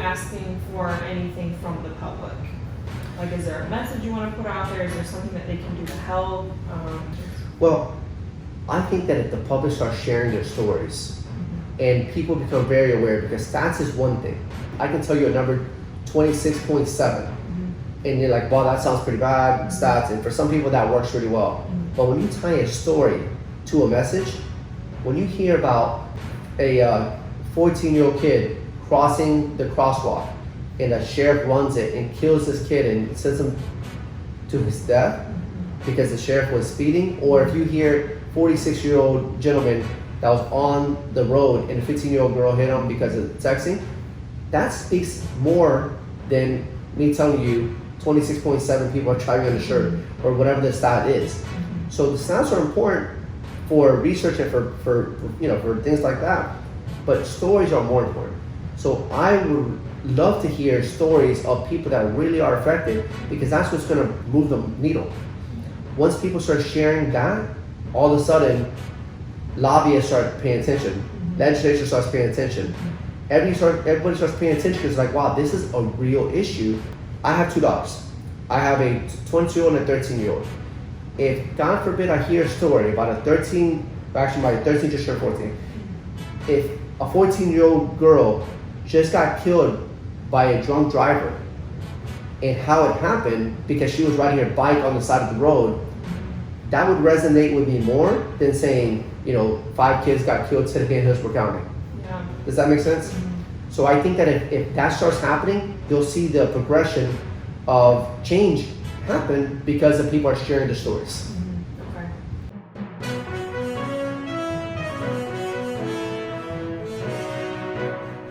asking for anything from the public? Like, is there a message you want to put out there? Is there something that they can do to help? Well, I think that if the public starts sharing their stories and people become very aware, because stats is one thing. I can tell you a number, 26.7. And you're like, wow, that sounds pretty bad, stats. And for some people that works really well. But when you tie a story to a message, when you hear about a 14-year-old kid crossing the crosswalk and a sheriff runs it and kills this kid and sends him to his death because the sheriff was speeding, or if you hear 46-year-old gentleman that was on the road and a 15-year-old girl hit him because of texting, that speaks more than me telling you 26.7 people are driving on the shirt or whatever the stat is. So the stats are important for research and for things like that, but stories are more important. So I would love to hear stories of people that really are affected, because that's what's going to move the needle. Once people start sharing that, all of a sudden lobbyists start paying attention, legislature starts paying attention, everybody starts paying attention because it's like, wow, this is a real issue. I have two dogs. I have a 22-year-old and a 13-year-old. If, God forbid, I hear a story about a 13 just turned 14. If a 14-year-old girl just got killed by a drunk driver, and how it happened because she was riding her bike on the side of the road, that would resonate with me more than saying, 5 kids got killed today in Hillsborough County. Yeah. Does that make sense? So I think that if that starts happening, you'll see the progression of change happen because the people are sharing the stories.